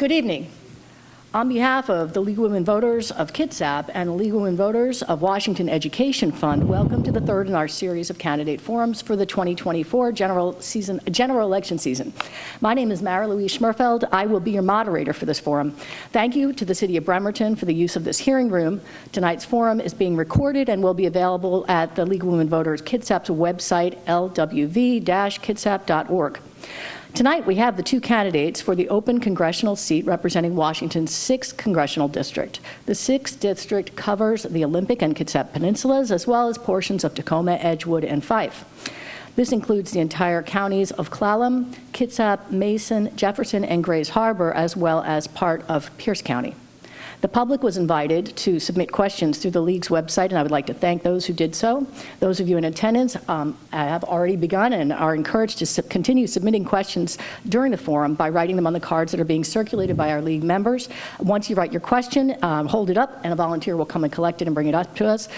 Good evening. On behalf of the League of Women Voters of Kitsap and the League of Women Voters of Washington Education Fund, welcome to the third in our series of candidate forums for the 2024 general election season. My name is Mara Louise Schmerfeld. I will be your moderator for this forum. Thank you to the City of Bremerton for the use of this hearing room. Tonight's forum is being recorded and will be available at the League of Women Voters Kitsap's website, lwv-kitsap.org. Tonight, we have the two candidates for the open congressional seat representing Washington's 6th Congressional District. The 6th District covers the Olympic and Kitsap Peninsulas, as well as portions of Tacoma, Edgewood, and Fife. This includes the entire counties of Clallam, Kitsap, Mason, Jefferson, and Grays Harbor, as well as part of Pierce County. The public was invited to submit questions through the League's website, and I would like to thank those who did so. Those of you in attendance have already begun and are encouraged to continue submitting questions during the forum by writing them on the cards that are being circulated by our League members. Once you write your question, hold it up, and a volunteer will come and collect it and bring it up to us.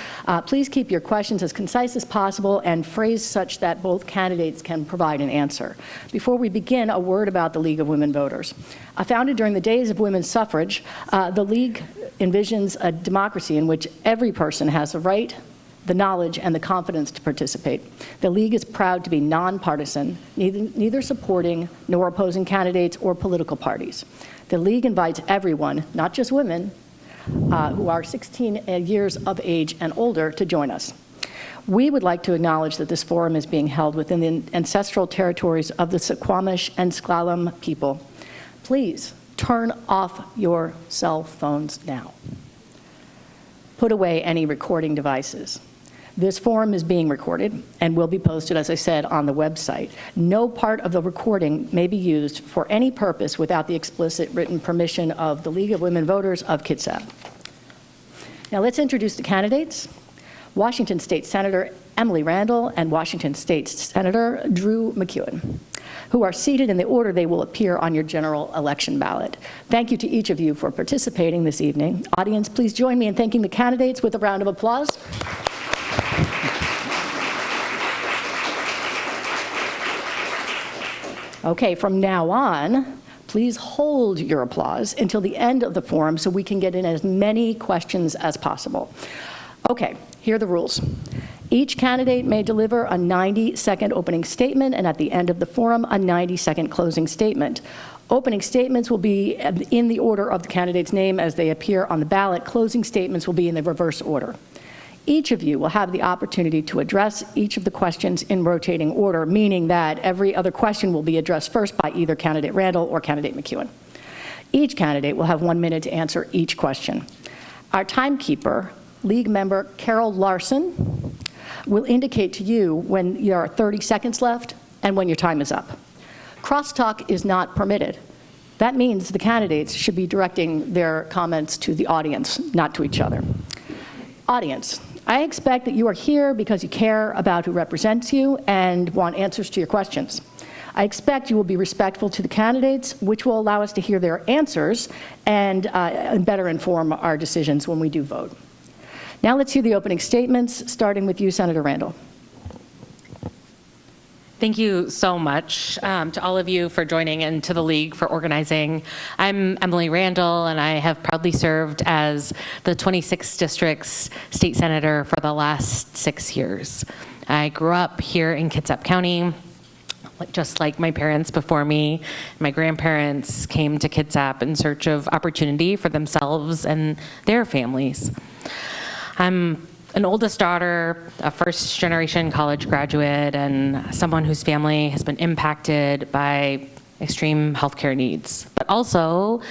Please keep your questions as concise as possible and phrase such that both candidates can provide an answer. Before we begin, a word about the League of Women Voters. Founded during the days of women's suffrage, the League envisions a democracy in which every person has the right, the knowledge, and the confidence to participate. The League is proud to be nonpartisan, neither supporting nor opposing candidates or political parties. The League invites everyone, not just women, who are 16 years of age and older, to join us. We would like to acknowledge that this forum is being held within the ancestral territories of the Suquamish and S'Klallam people. Please turn off your cell phones now. Put away any recording devices. This forum is being recorded and will be posted, as I said, on the website. No part of the recording may be used for any purpose without the explicit written permission of the League of Women Voters of Kitsap. Now let's introduce the candidates. Washington State Senator Emily Randall and Washington State Senator Drew MacEwen, who are seated in the order they will appear on your general election ballot. Thank you to each of you for participating this evening. Audience, please join me in thanking the candidates with a round of applause. Okay, from now on, please hold your applause until the end of the forum so we can get in as many questions as possible. Okay, here are the rules. Each candidate may deliver a 90-second opening statement, and at the end of the forum, a 90-second closing statement. Opening statements will be in the order of the candidate's name as they appear on the ballot. Closing statements will be in the reverse order. Each of you will have the opportunity to address each of the questions in rotating order, meaning that every other question will be addressed first by either candidate Randall or candidate MacEwen. Each candidate will have 1 minute to answer each question. Our timekeeper, League member Carol Larson, will indicate to you when there are 30 seconds left and when your time is up. Crosstalk is not permitted. That means the candidates should be directing their comments to the audience, not to each other. Audience, I expect that you are here because you care about who represents you and want answers to your questions. I expect you will be respectful to the candidates, which will allow us to hear their answers and better inform our decisions when we do vote. Now let's hear the opening statements, starting with you, Senator Randall. Thank you so much to all of you for joining and to the League for organizing. I'm Emily Randall, and I have proudly served as the 26th District's state senator for the last 6 years. I grew up here in Kitsap County, just like my parents before me. My grandparents came to Kitsap in search of opportunity for themselves and their families. I'm an oldest daughter, a first-generation college graduate, and someone whose family has been impacted by extreme healthcare needs. But also,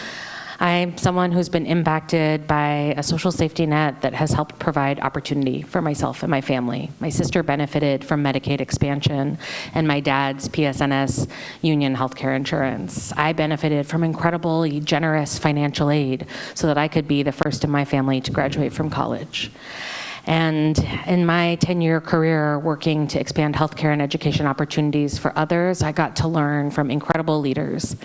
I'm someone who's been impacted by a social safety net that has helped provide opportunity for myself and my family. My sister benefited from Medicaid expansion and my dad's PSNS union healthcare insurance. I benefited from incredibly generous financial aid so that I could be the first in my family to graduate from college. And in my 10-year career working to expand healthcare and education opportunities for others, I got to learn from incredible leaders.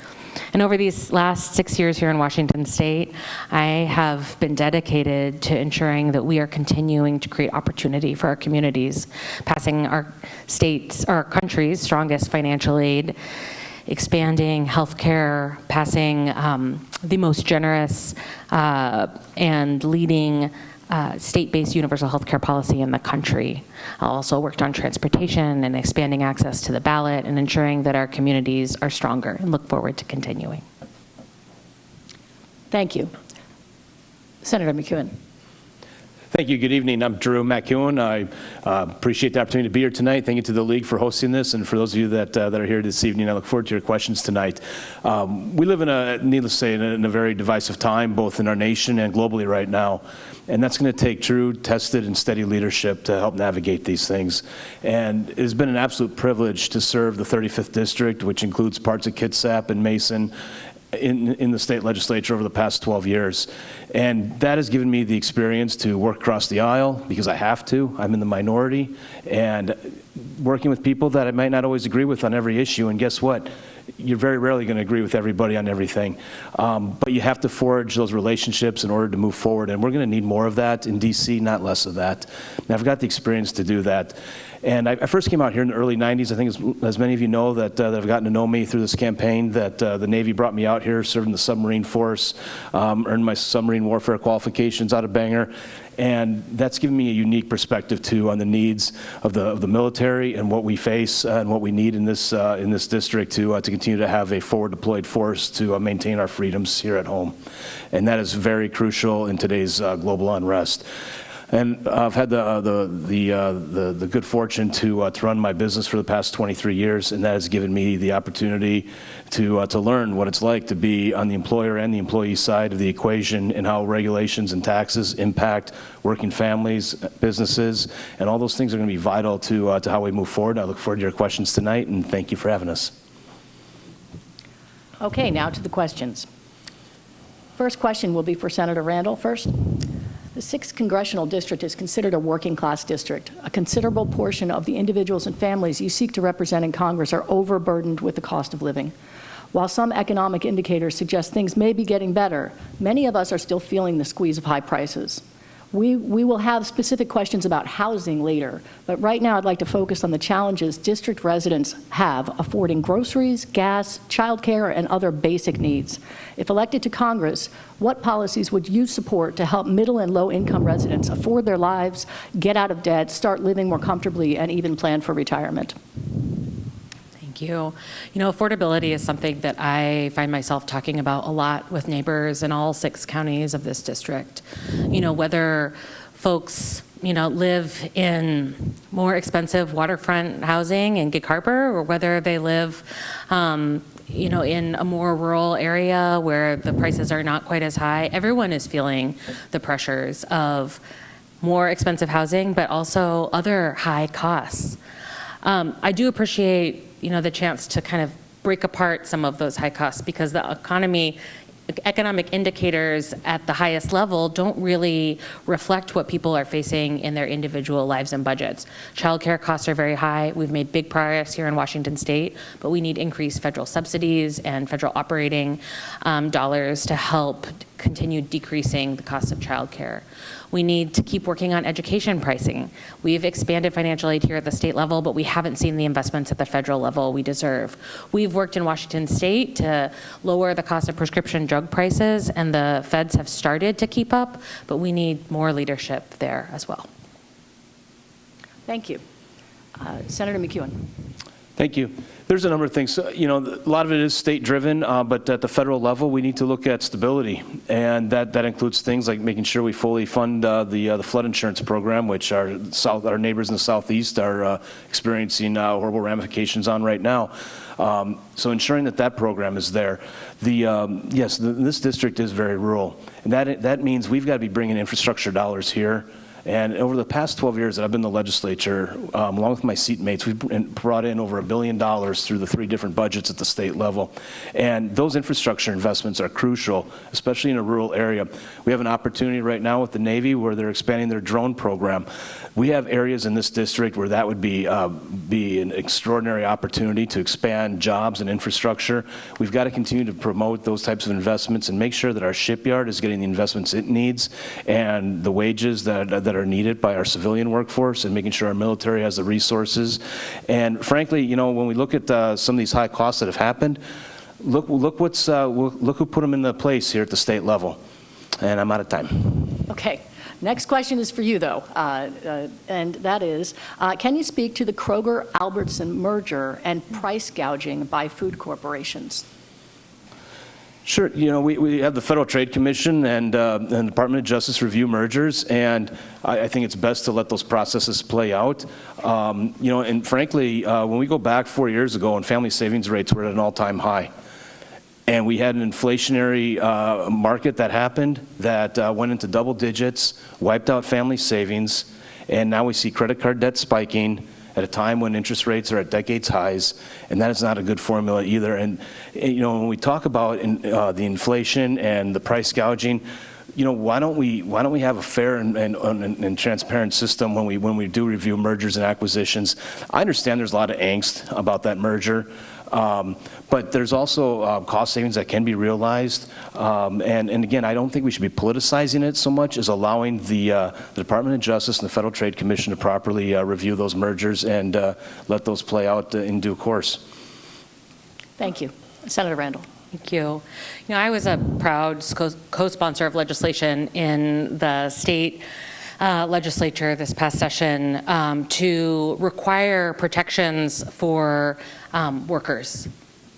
And over these last 6 years here in Washington State, I have been dedicated to ensuring that we are continuing to create opportunity for our communities, passing our country's strongest financial aid, expanding healthcare, passing the most generous and leading state-based universal health care policy in the country. I also worked on transportation and expanding access to the ballot and ensuring that our communities are stronger, and look forward to continuing. Thank you. Senator MacEwen. Thank you. Good evening. I'm Drew MacEwen. I appreciate the opportunity to be here tonight. Thank you to the League for hosting this, and for those of you that are here this evening, I look forward to your questions tonight. We live in a, needless to say, in a very divisive time, both in our nation and globally right now, and that's going to take true, tested, and steady leadership to help navigate these things. And it has been an absolute privilege to serve the 35th District, which includes parts of Kitsap and Mason, in the state legislature over the past 12 years. And that has given me the experience to work across the aisle, because I have to. I'm in the minority, and working with people that I might not always agree with on every issue. And guess what? You're very rarely going to agree with everybody on everything. But you have to forge those relationships in order to move forward. And we're going to need more of that in DC, not less of that. And I've got the experience to do that. And I first came out here in the early 90s. I think as many of you know that have gotten to know me through this campaign, that the Navy brought me out here, served in the submarine force, earned my submarine warfare qualifications out of Bangor. And that's given me a unique perspective too on the needs of the military and what we face and what we need in this district to continue to have a forward deployed force to maintain our freedoms here at home. And that is very crucial in today's global unrest. And I've had the good fortune to run my business for the past 23 years, and that has given me the opportunity to learn what it's like to be on the employer and the employee side of the equation, and how regulations and taxes impact working families, businesses, and all those things are going to be vital to how we move forward. I look forward to your questions tonight, and thank you for having us. Okay, now to the questions. First question will be for Senator Randall first. The 6th Congressional District is considered a working-class district. A considerable portion of the individuals and families you seek to represent in Congress are overburdened with the cost of living. While some economic indicators suggest things may be getting better, many of us are still feeling the squeeze of high prices. We will have specific questions about housing later, but right now I'd like to focus on the challenges district residents have affording groceries, gas, childcare, and other basic needs. If elected to Congress, what policies would you support to help middle and low-income residents afford their lives, get out of debt, start living more comfortably, and even plan for retirement? Thank you. You know, affordability is something that I find myself talking about a lot with neighbors in all 6 counties of this district. You know, whether folks, you know, live in more expensive waterfront housing in Gig Harbor, or whether they live, you know, in a more rural area where the prices are not quite as high, everyone is feeling the pressures of more expensive housing, but also other high costs. I do appreciate, you know, the chance to kind of break apart some of those high costs, because the economic indicators at the highest level don't really reflect what people are facing in their individual lives and budgets. Childcare costs are very high. We've made big progress here in Washington State, but we need increased federal subsidies and federal operating dollars to help continue decreasing the cost of childcare. We need to keep working on education pricing. We've expanded financial aid here at the state level, but we haven't seen the investments at the federal level we deserve. We've worked in Washington State to lower the cost of prescription drug prices, and the feds have started to keep up, but we need more leadership there as well. Thank you. Senator MacEwen. Thank you. There's a number of things. You know, a lot of it is state-driven, but at the federal level, we need to look at stability, and that includes things like making sure we fully fund the flood insurance program, which our neighbors in the southeast are experiencing horrible ramifications on right now. So ensuring that program is there. Yes, this district is very rural, and that means we've got to be bringing infrastructure dollars here. And over the past 12 years that I've been in the legislature, along with my seatmates, we've brought in over $1 billion through the 3 different budgets at the state level. And those infrastructure investments are crucial, especially in a rural area. We have an opportunity right now with the Navy where they're expanding their drone program. We have areas in this district where that would be an extraordinary opportunity to expand jobs and infrastructure. We've got to continue to promote those types of investments and make sure that our shipyard is getting the investments it needs and the wages that are needed by our civilian workforce, and making sure our military has the resources. And frankly, you know, when we look at some of these high costs that have happened, look who put them in the place here at the state level. And I'm out of time. Okay. Next question is for you, though, and that is, can you speak to the Kroger-Albertson merger and price gouging by food corporations? Sure. You know, we have the Federal Trade Commission and the Department of Justice review mergers, and I think it's best to let those processes play out. You know, and frankly, when we go back 4 years ago, and family savings rates were at an all-time high, and we had an inflationary market that happened that went into double digits, wiped out family savings, and now we see credit card debt spiking at a time when interest rates are at decades highs, and that is not a good formula either. And you know, when we talk about the inflation and the price gouging, you know, why don't we have a fair and transparent system when we do review mergers and acquisitions? I understand there's a lot of angst about that merger. But there's also cost savings that can be realized. And again, I don't think we should be politicizing it so much as allowing the Department of Justice and the Federal Trade Commission to properly review those mergers and let those play out in due course. Thank you. Senator Randall. Thank you. You know, I was a proud co-sponsor of legislation in the state legislature this past session to require protections for workers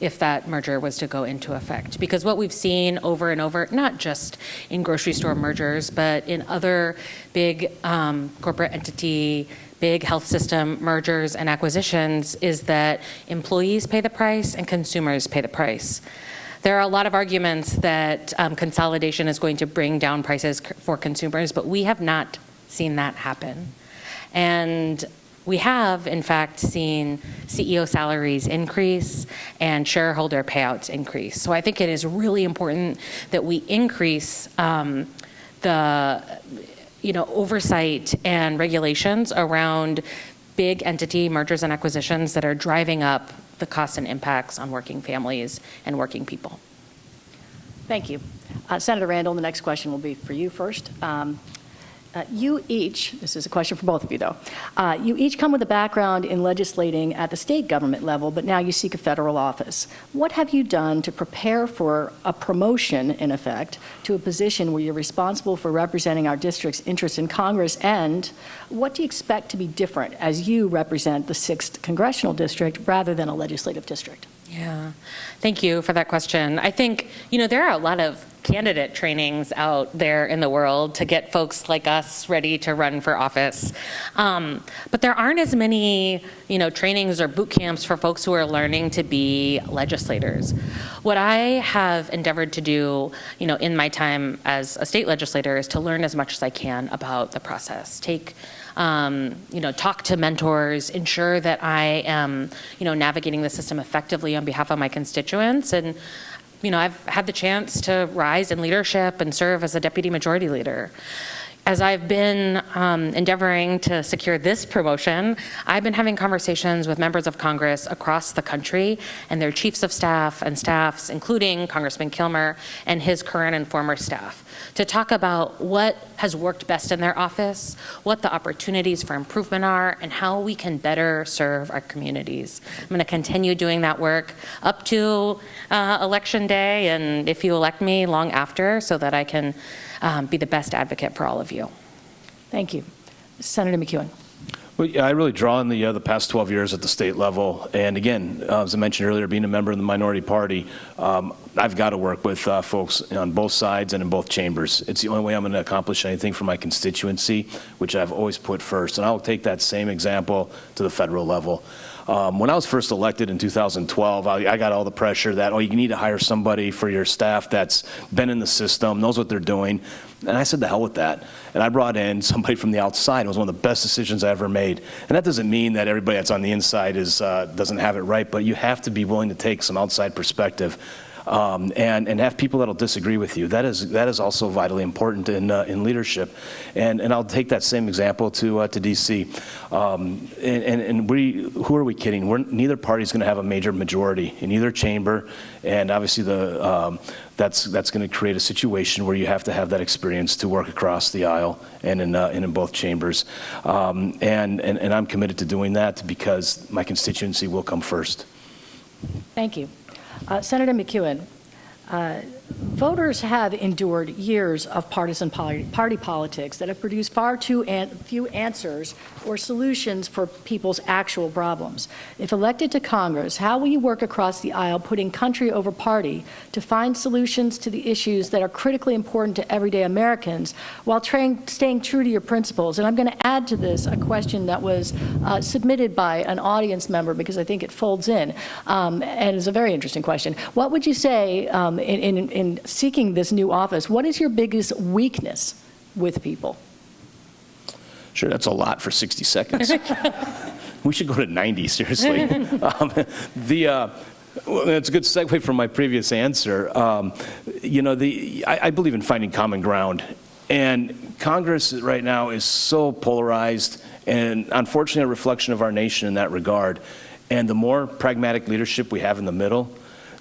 if that merger was to go into effect. Because what we've seen over and over, not just in grocery store mergers, but in other big corporate entity, big health system mergers and acquisitions, is that employees pay the price and consumers pay the price. There are a lot of arguments that consolidation is going to bring down prices for consumers, but we have not seen that happen. And we have, in fact, seen CEO salaries increase and shareholder payouts increase. So I think it is really important that we increase the oversight and regulations around big entity mergers and acquisitions that are driving up the costs and impacts on working families and working people. Thank you. Senator Randall, the next question will be for you first. You each, this is a question for both of you though, you each come with a background in legislating at the state government level, but now you seek a federal office. What have you done to prepare for a promotion, in effect, to a position where you're responsible for representing our district's interests in Congress, and what do you expect to be different as you represent the 6th Congressional District rather than a legislative district? Yeah, thank you for that question. I think, there are a lot of candidate trainings out there in the world to get folks like us ready to run for office. But there aren't as many, trainings or boot camps for folks who are learning to be legislators. What I have endeavored to do, in my time as a state legislator is to learn as much as I can about the process. Talk to mentors, ensure that I am, navigating the system effectively on behalf of my constituents. And, I've had the chance to rise in leadership and serve as a deputy majority leader. As I've been endeavoring to secure this promotion, I've been having conversations with members of Congress across the country and their chiefs of staff and staffs, including Congressman Kilmer and his current and former staff, to talk about what has worked best in their office, what the opportunities for improvement are, and how we can better serve our communities. I'm going to continue doing that work up to Election Day, and if you elect me, long after, so that I can be the best advocate for all of you. Thank you. Senator MacEwen. Well, yeah, I really draw on the past 12 years at the state level. And again, as I mentioned earlier, being a member of the minority party, I've got to work with folks on both sides and in both chambers. It's the only way I'm going to accomplish anything for my constituency, which I've always put first. And I'll take that same example to the federal level. When I was first elected in 2012, I got all the pressure that, you need to hire somebody for your staff that's been in the system, knows what they're doing. And I said, the hell with that. And I brought in somebody from the outside. It was one of the best decisions I ever made. And that doesn't mean that everybody that's on the inside doesn't have it right, but you have to be willing to take some outside perspective. And have people that'll disagree with you. That is also vitally important in leadership. And I'll take that same example to DC. Who are we kidding? Neither party's going to have a major majority in either chamber, and obviously that's going to create a situation where you have to have that experience to work across the aisle and in both chambers. And I'm committed to doing that because my constituency will come first. Thank you. Senator MacEwen, voters have endured years of partisan party politics that have produced far too few answers or solutions for people's actual problems. If elected to Congress, how will you work across the aisle, putting country over party, to find solutions to the issues that are critically important to everyday Americans while staying true to your principles? And I'm going to add to this a question that was submitted by an audience member because I think it folds in, and it's a very interesting question. What would you say in seeking this new office, what is your biggest weakness with people? Sure, that's a lot for 60 seconds. We should go to 90, seriously. Well, that's a good segue from my previous answer. I believe in finding common ground. And Congress right now is so polarized and unfortunately a reflection of our nation in that regard. And the more pragmatic leadership we have in the middle,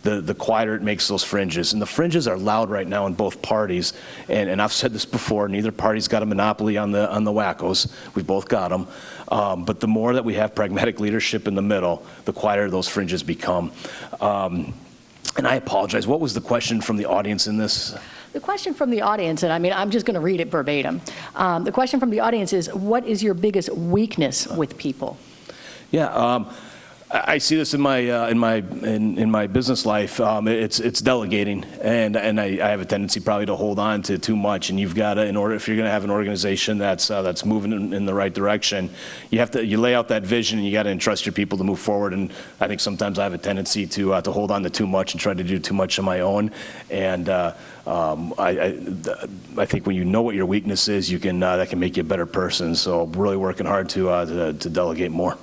the quieter it makes those fringes. And the fringes are loud right now in both parties. And I've said this before, neither party's got a monopoly on the wackos. We've both got them. But the more that we have pragmatic leadership in the middle, the quieter those fringes become. And I apologize. What was the question from the audience in this? The question from the audience, and I'm just going to read it verbatim. The question from the audience is, what is your biggest weakness with people? Yeah. I see this in my business life. It's delegating, and I have a tendency probably to hold on to too much. And you've got to, if you're going to have an organization that's moving in the right direction, you lay out that vision, and you got to entrust your people to move forward. And I think sometimes I have a tendency to hold on to too much and try to do too much on my own. And I think when you know what your weakness is, that can make you a better person. So really working hard to delegate more.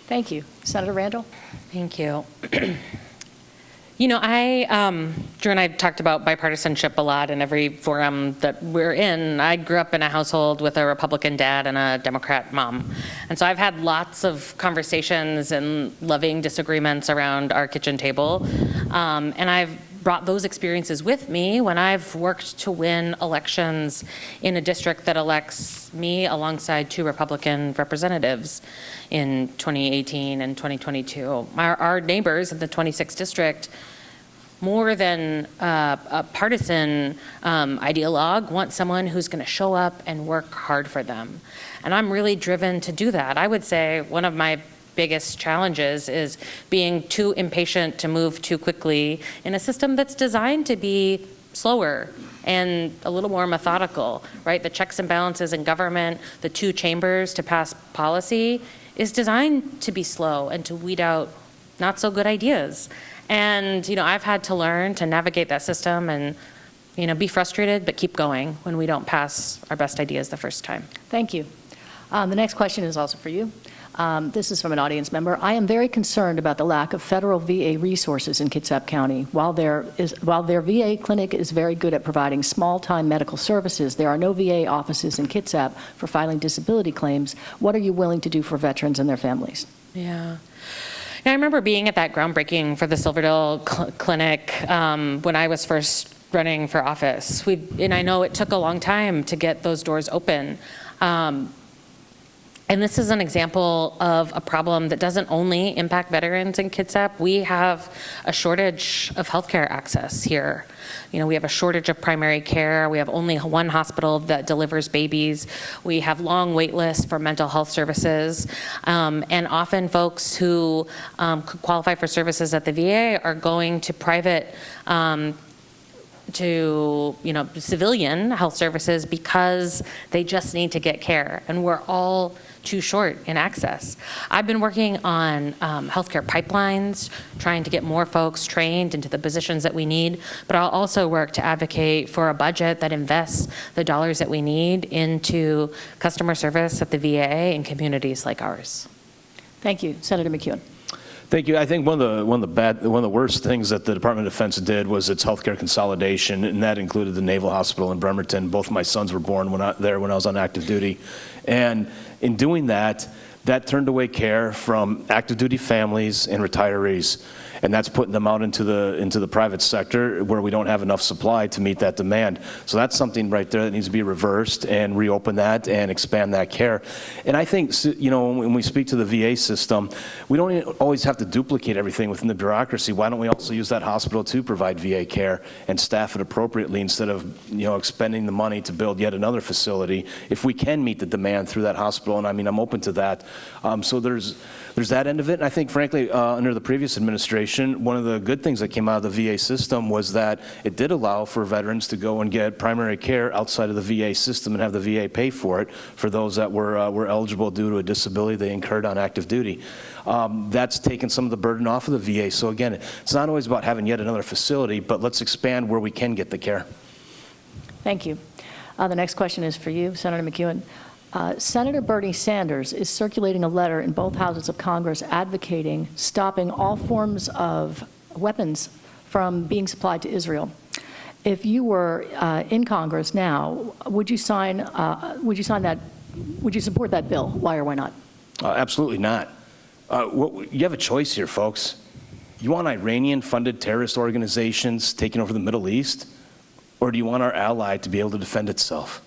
Thank you. Senator Randall? Thank you. Drew and I talked about bipartisanship a lot in every forum that we're in. I grew up in a household with a Republican dad and a Democrat mom. And so I've had lots of conversations and loving disagreements around our kitchen table. And I've brought those experiences with me when I've worked to win elections in a district that elects me alongside two Republican representatives in 2018 and 2022. Our neighbors in the 26th district, more than a partisan ideologue, want someone who's going to show up and work hard for them. And I'm really driven to do that. I would say one of my biggest challenges is being too impatient to move too quickly in a system that's designed to be slower and a little more methodical, right? The checks and balances in government, the two chambers to pass policy is designed to be slow and to weed out not so good ideas. And, I've had to learn to navigate that system and, be frustrated, but keep going when we don't pass our best ideas the first time. Thank you. The next question is also for you. This is from an audience member. I am very concerned about the lack of federal VA resources in Kitsap County. While their VA clinic is very good at providing small-time medical services, there are no VA offices in Kitsap for filing disability claims. What are you willing to do for veterans and their families? Yeah. I remember being at that groundbreaking for the Silverdale clinic when I was first running for office. And I know it took a long time to get those doors open. And this is an example of a problem that doesn't only impact veterans in Kitsap. We have a shortage of healthcare access here. We have a shortage of primary care. We have only one hospital that delivers babies. We have long wait lists for mental health services. And often folks who could qualify for services at the VA are going to private civilian health services because they just need to get care. And we're all too short in access. I've been working on healthcare pipelines, trying to get more folks trained into the positions that we need, but I'll also work to advocate for a budget that invests the dollars that we need into customer service at the VA in communities like ours. Thank you. Senator MacEwen. Thank you. I think one of the worst things that the Department of Defense did was its healthcare consolidation, and that included the Naval Hospital in Bremerton. Both of my sons were born when I was on active duty, and in doing that, That turned away care from active duty families and retirees. And that's putting them out into the private sector where we don't have enough supply to meet that demand. So that's something right there that needs to be reversed and reopen that and expand that care. And I think, you know, when we speak to the VA system, we don't always have to duplicate everything within the bureaucracy. Why don't we also use that hospital to provide VA care and staff it appropriately instead of, you know, expending the money to build yet another facility if we can meet the demand through that hospital? And I mean, I'm open to that. So there's that end of it. And I think, frankly, under the previous administration, one of the good things that came out of the VA system was that it did allow for veterans to go and get primary care outside of the VA system and have the VA pay for it for those that were eligible due to a disability they incurred on active duty. That's taken some of the burden off of the VA. So again, it's not always about having yet another facility, but let's expand where we can get the care. Thank you. The next question is for you, Senator MacEwen. Senator Bernie Sanders is circulating a letter in both houses of Congress advocating stopping all forms of weapons from being supplied to Israel. If you were in Congress now, would you sign that? Would you support that bill? Why or why not? Absolutely not. You have a choice here, folks. You want Iranian-funded terrorist organizations taking over the Middle East, or do you want our ally to be able to defend itself?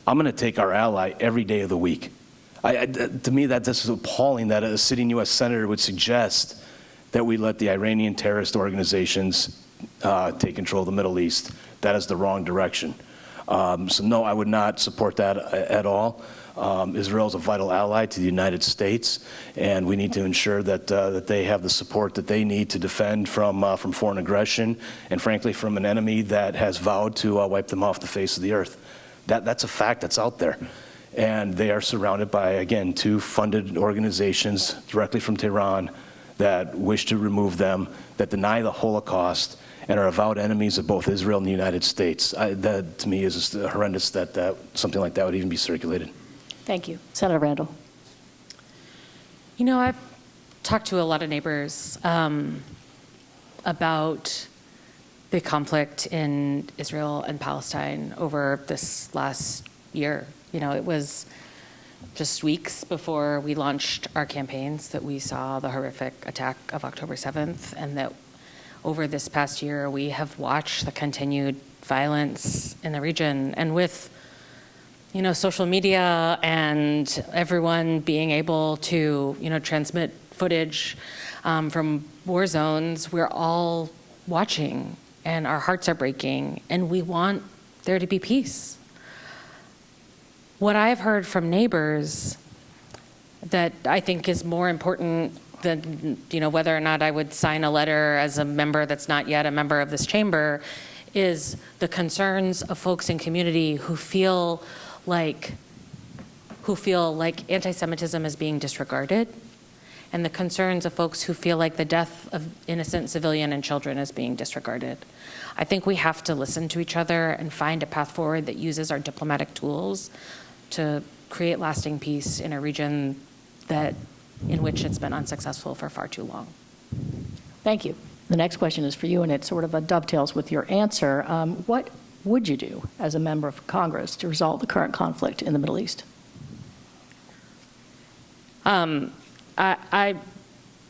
I'm going to take our ally every day of the week. To me, this is appalling that a sitting U.S. Senator would suggest that we let the Iranian terrorist organizations take control of the Middle East. That is the wrong direction. So no, I would not support that at all. Israel is a vital ally to the United States, and we need to ensure that they have the support that they need to defend from foreign aggression and, frankly, from an enemy that has vowed to wipe them off the face of the earth. That's a fact that's out there. And they are surrounded by, again, two funded organizations directly from Tehran that wish to remove them, that deny the Holocaust, and are avowed enemies of both Israel and the United States. That, to me, is horrendous that something like that would even be circulated. Thank you. Senator Randall. You know, I've talked to a lot of neighbors about the conflict in Israel and Palestine over this last year. You know, it was just weeks before we launched our campaigns that we saw the horrific attack of October 7th, and that over this past year we have watched the continued violence in the region. And with, you know, social media and everyone being able to, you know, transmit footage from war zones, we're all watching. And our hearts are breaking, and we want there to be peace. What I've heard from neighbors that I think is more important than, you know, whether or not I would sign a letter as a member that's not yet a member of this chamber, is the concerns of folks in community who feel like anti-Semitism is being disregarded, and the concerns of folks who feel like the death of innocent civilian and children is being disregarded. I think we have to listen to each other and find a path forward that uses our diplomatic tools to create lasting peace in a region in which it's been unsuccessful for far too long. Thank you. The next question is for you, and it sort of dovetails with your answer. What would you do as a member of Congress to resolve the current conflict in the Middle East? I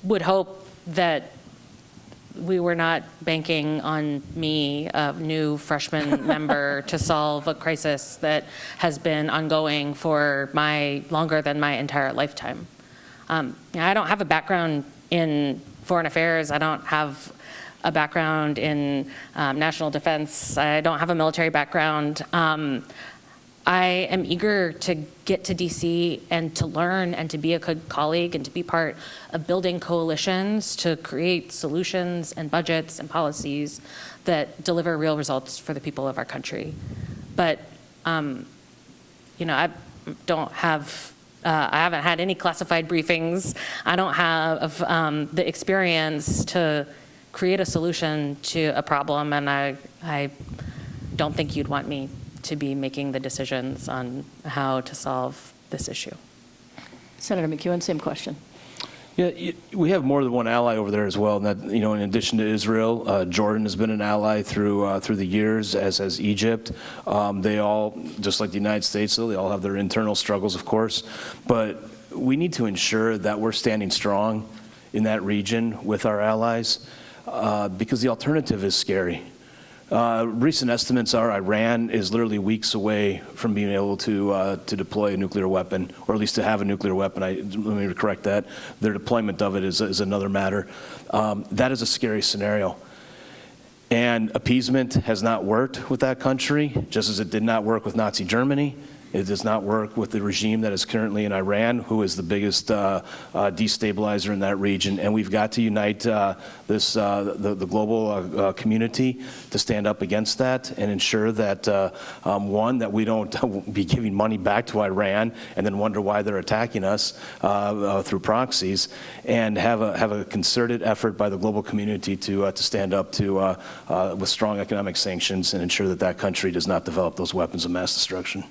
would hope that we were not banking on me, a new freshman member, to solve a crisis that has been ongoing for longer than my entire lifetime. I don't have a background in foreign affairs. I don't have a background in national defense. I don't have a military background. I am eager to get to DC and to learn and to be a good colleague and to be part of building coalitions to create solutions and budgets and policies that deliver real results for the people of our country. But, you know, I haven't had any classified briefings. I don't have the experience to create a solution to a problem, and I don't think you'd want me to be making the decisions on how to solve this issue. Senator MacEwen, same question. Yeah, we have more than one ally over there as well. And that, you know, in addition to Israel, Jordan has been an ally through the years, as has Egypt. They all, just like the United States, though, they all have their internal struggles, of course. But we need to ensure that we're standing strong in that region with our allies, because the alternative is scary. Recent estimates are Iran is literally weeks away from being able to deploy a nuclear weapon, or at least to have a nuclear weapon. Let me correct that. Their deployment of it is another matter. That is a scary scenario. And appeasement has not worked with that country, just as it did not work with Nazi Germany. It does not work with the regime that is currently in Iran, who is the biggest destabilizer in that region. And we've got to unite the global community to stand up against that and ensure that, one, that we don't be giving money back to Iran and then wonder why they're attacking us through proxies, and have a concerted effort by the global community to stand up to with strong economic sanctions and ensure that that country does not develop those weapons of mass destruction.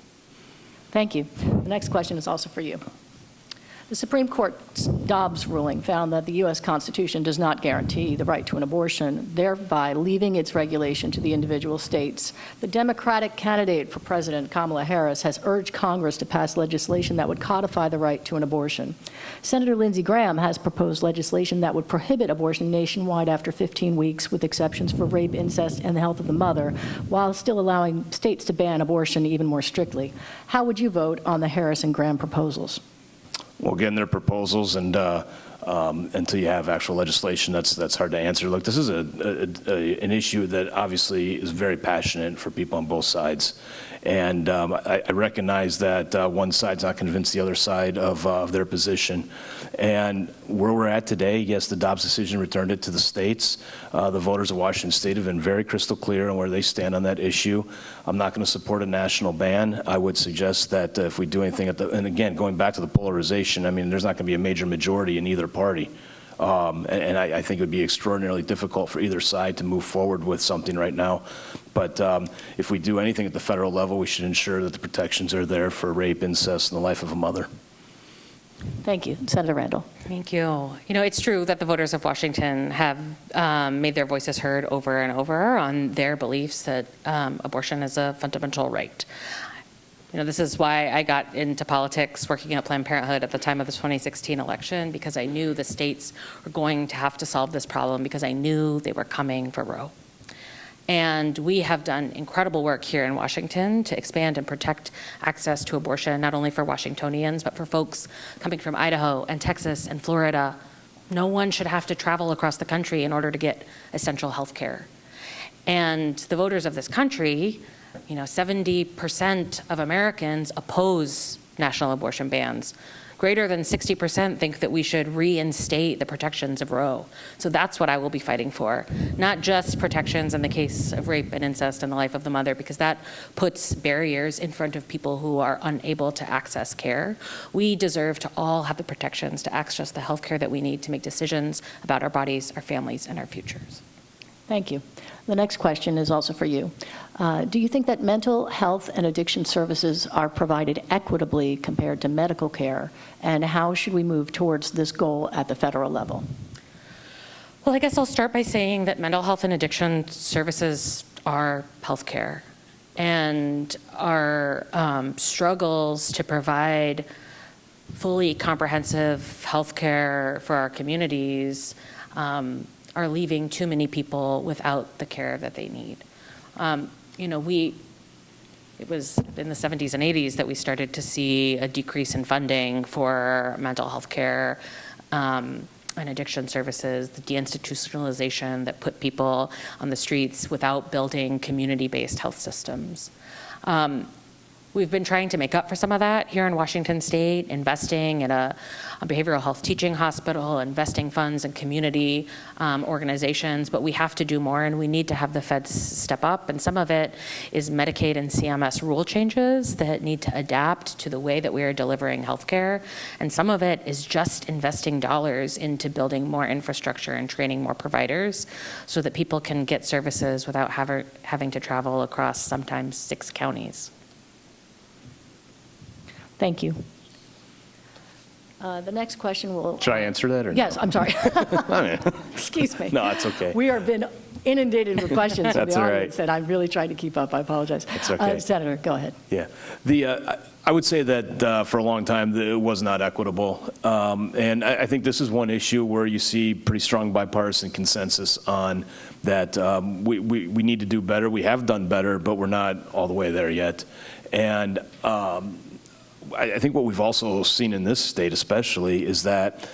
Thank you. The next question is also for you. The Supreme Court's Dobbs ruling found that the U.S. Constitution does not guarantee the right to an abortion, thereby leaving its regulation to the individual states. The Democratic candidate for President, Kamala Harris, has urged Congress to pass legislation that would codify the right to an abortion. Senator Lindsey Graham has proposed legislation that would prohibit abortion nationwide after 15 weeks, with exceptions for rape, incest, and the health of the mother, while still allowing states to ban abortion even more strictly. How would you vote on the Harris and Graham proposals? Well, again, they're proposals, and until you have actual legislation, that's hard to answer. Look, this is an issue that obviously is very passionate for people on both sides. And I recognize that one side's not convinced the other side of their position. And where we're at today, yes, the Dobbs decision returned it to the states. The voters of Washington State have been very crystal clear on where they stand on that issue. I'm not going to support a national ban. I would suggest that if we do anything and again, going back to the polarization, I mean, there's not going to be a major majority in either party. And I think it would be extraordinarily difficult for either side to move forward with something right now. But if we do anything at the federal level, we should ensure that the protections are there for rape, incest, and the life of a mother. Thank you. Senator Randall. Thank you. You know, it's true that the voters of Washington have made their voices heard over and over on their beliefs that abortion is a fundamental right. You know, this is why I got into politics working at Planned Parenthood at the time of the 2016 election, because I knew the states were going to have to solve this problem, because I knew they were coming for Roe. And we have done incredible work here in Washington to expand and protect access to abortion, not only for Washingtonians, but for folks coming from Idaho and Texas and Florida. No one should have to travel across the country in order to get essential health care. And the voters of this country, you know, 70% of Americans oppose national abortion bans. Greater than 60% think that we should reinstate the protections of Roe. So that's what I will be fighting for. Not just protections in the case of rape and incest and the life of the mother, because that puts barriers in front of people who are unable to access care. We deserve to all have the protections to access the health care that we need to make decisions about our bodies, our families, and our futures. Thank you. The next question is also for you. Do you think that mental health and addiction services are provided equitably compared to medical care? And how should we move towards this goal at the federal level? Well, I guess I'll start by saying that mental health and addiction services are health care. And our struggles to provide fully comprehensive health care for our communities are leaving too many people without the care that they need. You know, it was in the 70s and 80s that we started to see a decrease in funding for mental health care and addiction services, the deinstitutionalization that put people on the streets without building community-based health systems. We've been trying to make up for some of that here in Washington State, investing in a behavioral health teaching hospital, investing funds in community organizations, but we have to do more, and we need to have the feds step up. And some of it is Medicaid and CMS rule changes that need to adapt to the way that we are delivering healthcare. And some of it is just investing dollars into building more infrastructure and training more providers so that people can get services without having to travel across sometimes 6 counties. Thank you. The next question will... Should I answer that? Or yes, no? I'm sorry. I mean, Excuse me. No, it's okay. We have been inundated with questions from That's the all right. audience, and I'm really trying to keep up. I apologize. That's okay. Senator, go ahead. Yeah. I would say that for a long time, it was not equitable. And I think this is one issue where you see pretty strong bipartisan consensus on that we need to do better. We have done better, but we're not all the way there yet. And I think what we've also seen in this state especially is that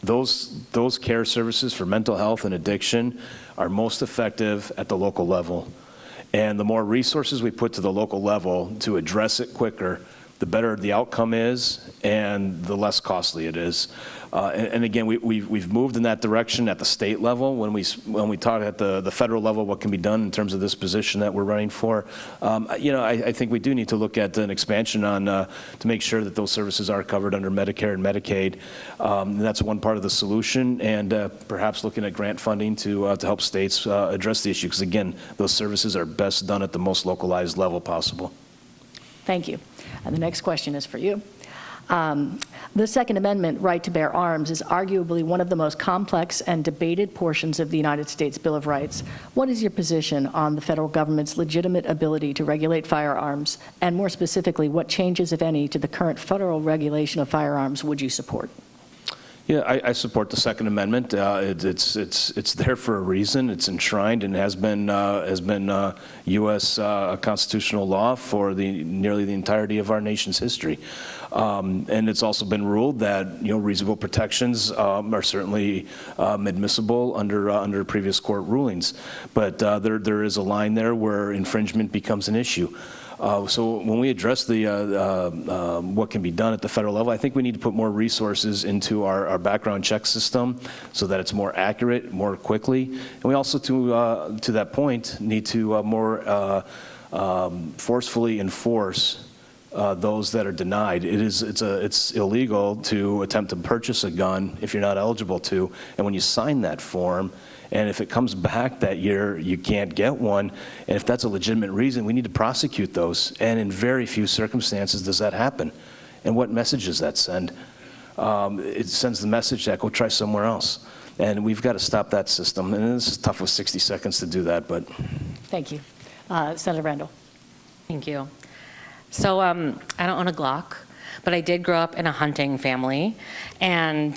those care services for mental health and addiction are most effective at the local level. And the more resources we put to the local level to address it quicker, the better the outcome is and the less costly it is. And again, we've moved in that direction at the state level. When we talk at the federal level, what can be done in terms of this position that we're running for, I think we do need to look at an expansion on to make sure that those services are covered under Medicare and Medicaid. And that's one part of the solution, and perhaps looking at grant funding to help states address the issue, because again, those services are best done at the most localized level possible. Thank you. And the next question is for you. The Second Amendment right to bear arms is arguably one of the most complex and debated portions of the United States Bill of Rights. What is your position on the federal government's legitimate ability to regulate firearms? And more specifically, what changes, if any, to the current federal regulation of firearms would you support? Yeah, I support the Second Amendment. It's there for a reason. It's enshrined and has been U.S. constitutional law for nearly the entirety of our nation's history. And it's also been ruled that reasonable protections are certainly admissible under previous court rulings. But there is a line there where infringement becomes an issue. So when we address what can be done at the federal level, I think we need to put more resources into our background check system so that it's more accurate, more quickly. And we also, to that point, need to more forcefully enforce those that are denied. It's illegal to attempt to purchase a gun if you're not eligible to, and when you sign that form, and if it comes back that year you can't get one, and if that's a legitimate reason, we need to prosecute those. And in very few circumstances does that happen. And what message does that send? It sends the message that go try somewhere else. And we've got to stop that system. And this is tough with 60 seconds to do that, but. Thank you. Senator Randall. Thank you. So I don't own a Glock, but I did grow up in a hunting family, and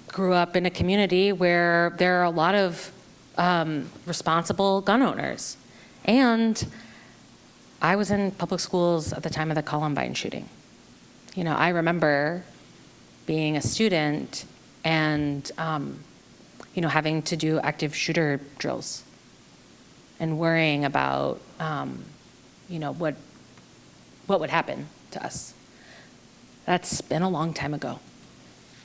grew up in a community where there are a lot of responsible gun owners. And I was in public schools at the time of the Columbine shooting. I remember being a student and having to do active shooter drills and worrying about what would happen to us. That's been a long time ago.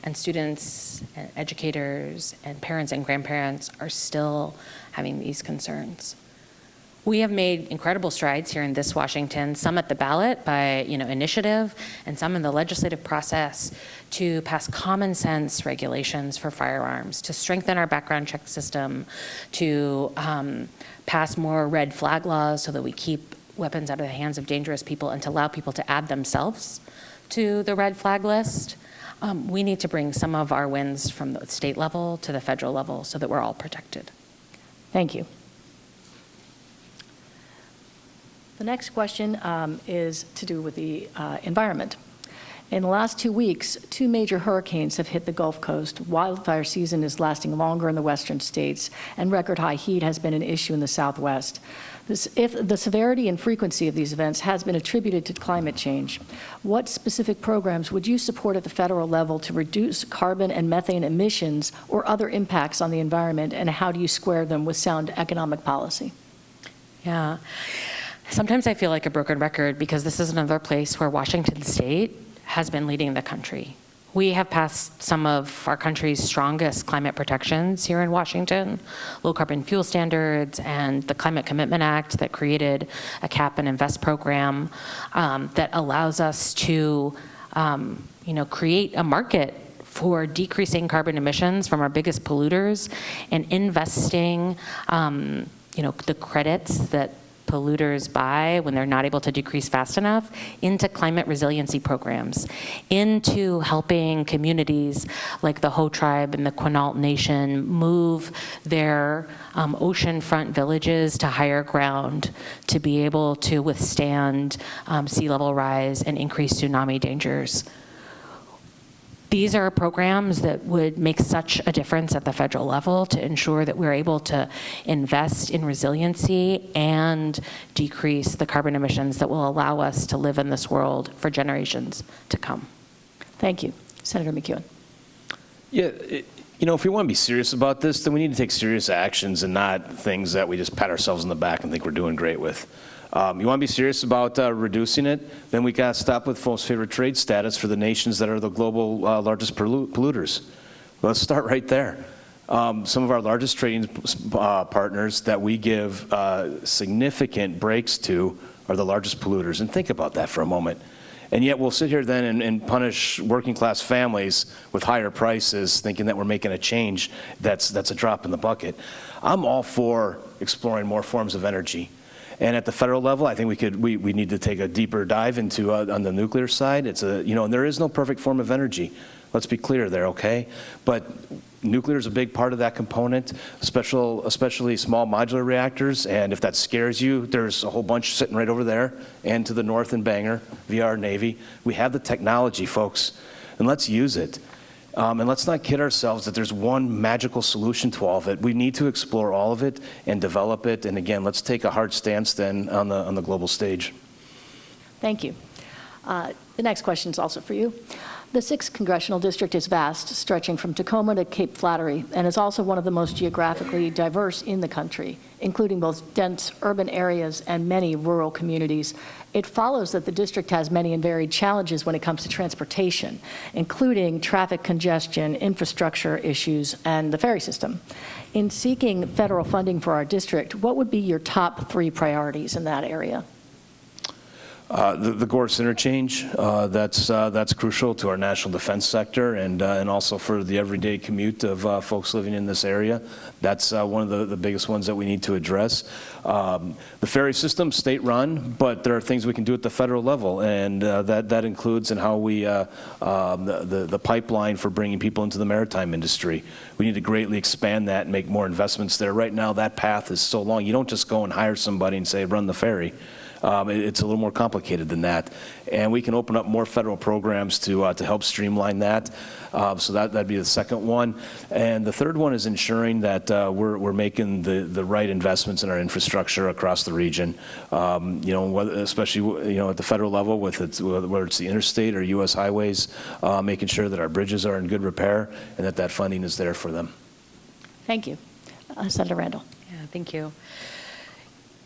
And students and educators and parents and grandparents are still having these concerns. We have made incredible strides here in this Washington, some at the ballot by initiative, and some in the legislative process to pass common sense regulations for firearms, to strengthen our background check system, to pass more red flag laws so that we keep weapons out of the hands of dangerous people, and to allow people to add themselves to the red flag list. We need to bring some of our wins from the state level to the federal level so that we're all protected. Thank you. The next question is to do with the environment. In the last 2 weeks, 2 major hurricanes have hit the Gulf Coast. Wildfire season is lasting longer in the western states, and record high heat has been an issue in the Southwest. If the severity and frequency of these events has been attributed to climate change, what specific programs would you support at the federal level to reduce carbon and methane emissions or other impacts on the environment, and how do you square them with sound economic policy? Yeah. Sometimes I feel like a broken record because this is another place where Washington State has been leading the country. We have passed some of our country's strongest climate protections here in Washington, low carbon fuel standards and the Climate Commitment Act that created a cap and invest program that allows us to create a market for decreasing carbon emissions from our biggest polluters and investing the credits that polluters by when they're not able to decrease fast enough into climate resiliency programs, into helping communities like the Ho tribe and the Quinault Nation move their oceanfront villages to higher ground to be able to withstand sea level rise and increased tsunami dangers. These are programs that would make such a difference at the federal level to ensure that we're able to invest in resiliency and decrease the carbon emissions that will allow us to live in this world for generations to come. Thank you. Senator MacEwen. Yeah, you know, if we want to be serious about this, then we need to take serious actions and not things that we just pat ourselves on the back and think we're doing great with. You want to be serious about reducing it, then we got to stop with most favored trade status for the nations that are the global largest polluters. Let's start right there. Some of our largest trading partners that we give significant breaks to are the largest polluters. And think about that for a moment. And yet we'll sit here then and punish working class families with higher prices, thinking that we're making a change that's a drop in the bucket. I'm all for exploring more forms of energy. And at the federal level, I think we need to take a deeper dive into on the nuclear side. It's and there is no perfect form of energy. Let's be clear there, okay? But nuclear is a big part of that component, especially small modular reactors. And if that scares you, there's a whole bunch sitting right over there and to the north in Bangor via our Navy. We have the technology, folks, and let's use it. And let's not kid ourselves that there's one magical solution to all of it. We need to explore all of it and develop it. And again, let's take a hard stance then on the global stage. Thank you. The next question is also for you. The 6th Congressional District is vast, stretching from Tacoma to Cape Flattery, and is also one of the most geographically diverse in the country, including both dense urban areas and many rural communities. It follows that the district has many and varied challenges when it comes to transportation, including traffic congestion, infrastructure issues, and the ferry system. In seeking federal funding for our district, what would be your top 3 priorities in that area? The Gorse interchange, that's crucial to our national defense sector and also for the everyday commute of folks living in this area. That's one of the biggest ones that we need to address. The ferry system, state-run, but there are things we can do at the federal level, and that includes in how we the pipeline for bringing people into the maritime industry. We need to greatly expand that and make more investments there. Right now, that path is so long. You don't just go and hire somebody and say, run the ferry. It's a little more complicated than that, and we can open up more federal programs to help streamline that. So that'd be the second one, and the third one is ensuring that we're making the right investments in our infrastructure across the region. Especially at the federal level, whether it's the interstate or U.S. highways, making sure that our bridges are in good repair and that funding is there for them. Thank you, Senator Randall. Yeah, thank you.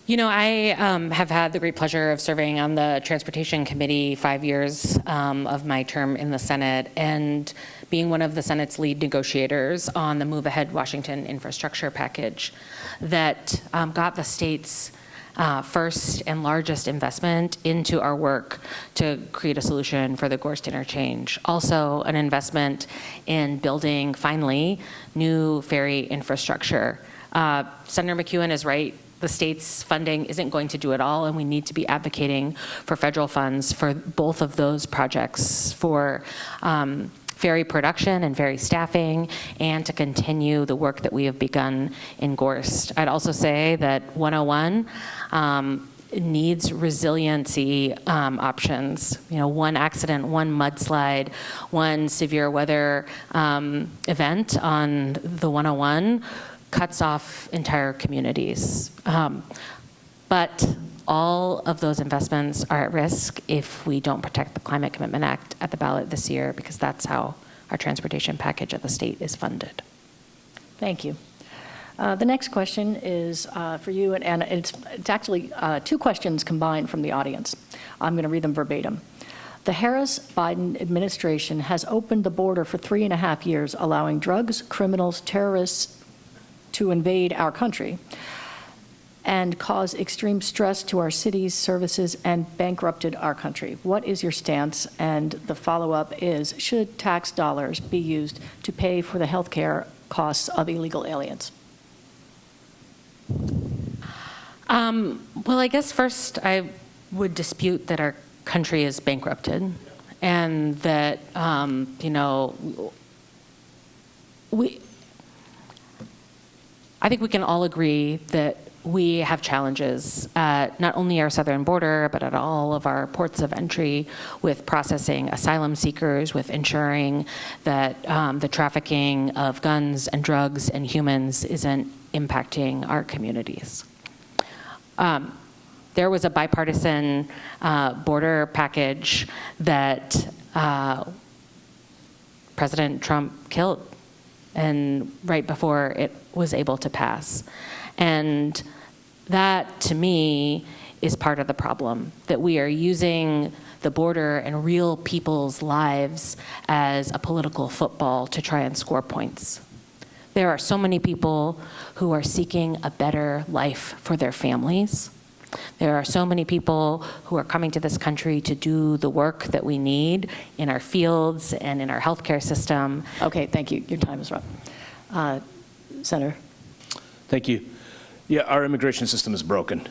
You know, I have had the great pleasure of serving on the Transportation Committee 5 years of my term in the Senate, and being one of the Senate's lead negotiators on the Move Ahead Washington infrastructure package that got the state's first and largest investment into our work to create a solution for the Gorse interchange. Also an investment in building, finally, new ferry infrastructure. Senator MacEwen is right. The state's funding isn't going to do it all, and we need to be advocating for federal funds for both of those projects, for ferry production and ferry staffing, and to continue the work that we have begun in Gorse. I'd also say that 101 needs resiliency options. You know, one accident, one mudslide, one severe weather event on the 101 cuts off entire communities. But all of those investments are at risk if we don't protect the Climate Commitment Act at the ballot this year, because that's how our transportation package at the state is funded. Thank you. The next question is for you, and it's actually 2 questions combined from the audience. I'm going to read them verbatim. The Harris-Biden administration has opened the border for 3.5 years, allowing drugs, criminals, terrorists to invade our country and cause extreme stress to our cities, services, and bankrupted our country. What is your stance? And the follow-up is, should tax dollars be used to pay for the health care costs of illegal aliens? Well, I guess first I would dispute that our country is bankrupted, and that, I think we can all agree that we have challenges at not only our southern border, but at all of our ports of entry with processing asylum seekers, with ensuring that the trafficking of guns and drugs and humans isn't impacting our communities. There was a bipartisan border package that President Trump killed, and right before it was able to pass. And that, to me, is part of the problem, that we are using the border and real people's lives as a political football to try and score points. There are so many people who are seeking a better life for their families. There are so many people who are coming to this country to do the work that we need in our fields and in our healthcare system. Okay, thank you. Your time is up. Senator. Thank you. Yeah, our immigration system is broken.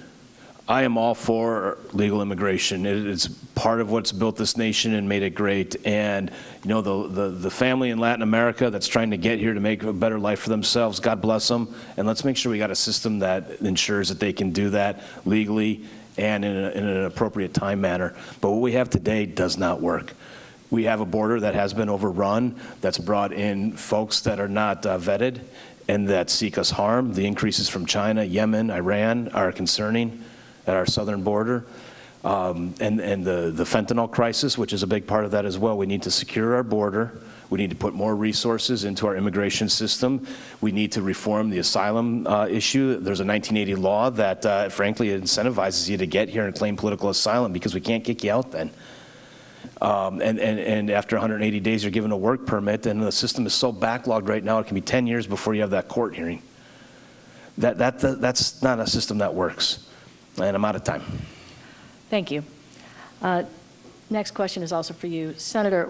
I am all for legal immigration. It's part of what's built this nation and made it great. And the family in Latin America that's trying to get here to make a better life for themselves, God bless them. And let's make sure we got a system that ensures that they can do that legally and in an appropriate time manner. But what we have today does not work. We have a border that has been overrun, that's brought in folks that are not vetted and that seek us harm. The increases from China, Yemen, Iran are concerning at our southern border. And the fentanyl crisis, which is a big part of that as well. We need to secure our border. We need to put more resources into our immigration system. We need to reform the asylum issue. There's a 1980 law that, frankly, incentivizes you to get here and claim political asylum because we can't kick you out then. And after 180 days, you're given a work permit, and the system is so backlogged right now, it can be 10 years before you have that court hearing. That's not a system that works. And I'm out of time. Thank you. Next question is also for you. Senator,